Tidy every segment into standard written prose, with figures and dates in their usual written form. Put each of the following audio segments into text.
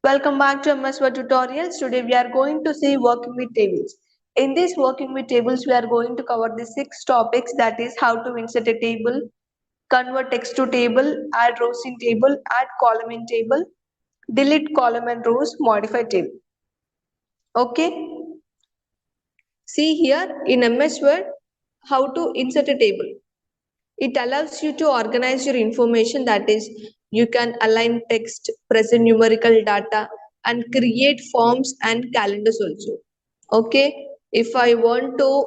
Welcome back to MS Word tutorials. Today we are going to see working with tables. In this working with tables, we are going to cover the 6 topics, that is how to insert a table, convert text to table, add rows in table, add column in table, delete column and rows, modify table. Okay. See here in MS Word how to insert a table. It allows you to organize your information, that is, you can align text, present numerical data, and create forms and calendars also. Okay, if I want to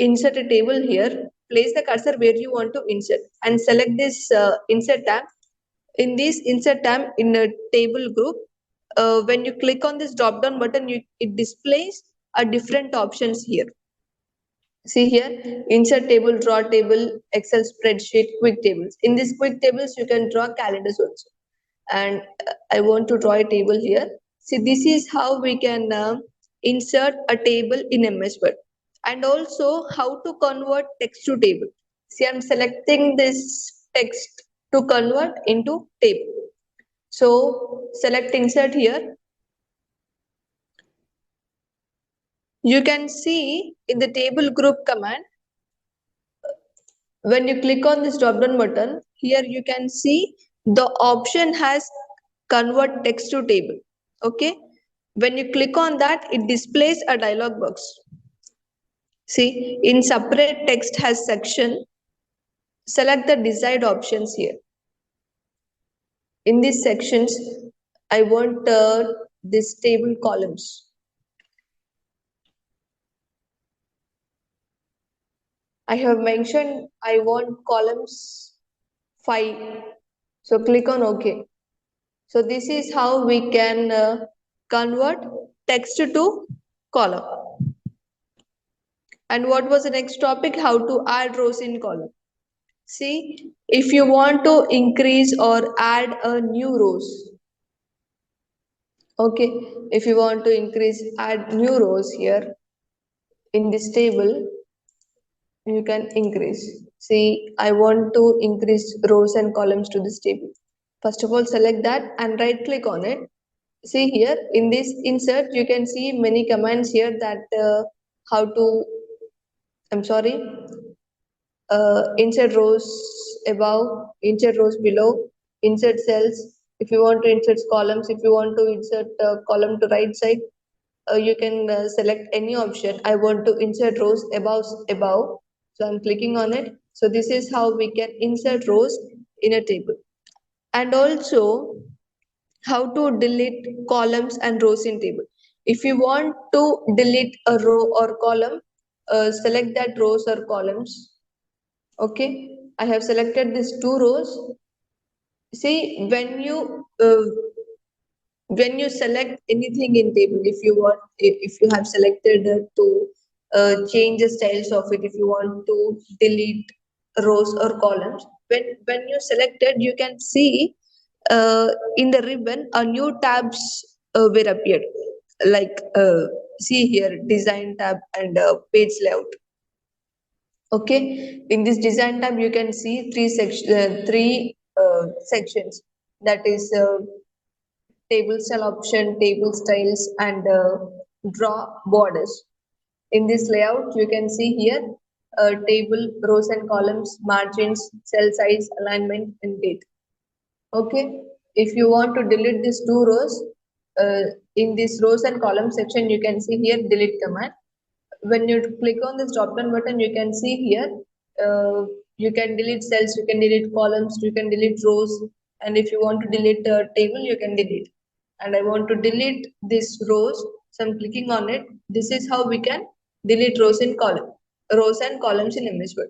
insert a table here, place the cursor where you want to insert and select this insert tab. In this insert tab in a table group, when you click on this drop down button, it displays a different options here. See here, insert table, draw table, Excel spreadsheet, quick tables. In these quick tables, you can draw calendars also. And I want to draw a table here. See, this is how we can insert a table in MS Word. And also how to convert text to table. See, I'm selecting this text to convert into table. So select insert here. You can see in the table group command, when you click on this drop down button, here you can see the option has convert text to table. Okay, when you click on that, it displays a dialog box. See, in separate text has section, select the desired options here. In these sections, I want this table columns. I have mentioned I want columns 5. So click on OK. So this is how we can convert text to column. And what was the next topic? How to add rows in column. See, if you want to increase or add a new rows. Okay, if you want to add new rows here in this table, you can increase. See, I want to increase rows and columns to this table. First of all, select that and right click on it. See here in this insert, you can see many commands here that how to, insert rows above, insert rows below, insert cells. If you want to insert columns, if you want to insert column to right side, you can select any option. I want to insert rows above, so I'm clicking on it. So this is how we can insert rows in a table. And also how to delete columns and rows in table. If you want to delete a row or column, select that rows or columns. Okay, I have selected these 2 rows. See, when you select anything in table, if you have selected to change the styles of it, if you want to delete rows or columns, when you selected, you can see in the ribbon a new tabs were appeared, like see here design tab and page layout. Okay, in this design tab you can see three sections, that is table style option, table styles, and draw borders. In this layout, you can see here table, rows and columns, margins, cell size, alignment, and date. Okay, if you want to delete these 2 rows, in this rows and columns section, you can see here delete command. When you click on this drop down button, you can see here you can delete cells, you can delete columns, you can delete rows, and if you want to delete a table, you can delete. And I want to delete these rows, so I'm clicking on it. This is how we can delete rows and columns in MS Word.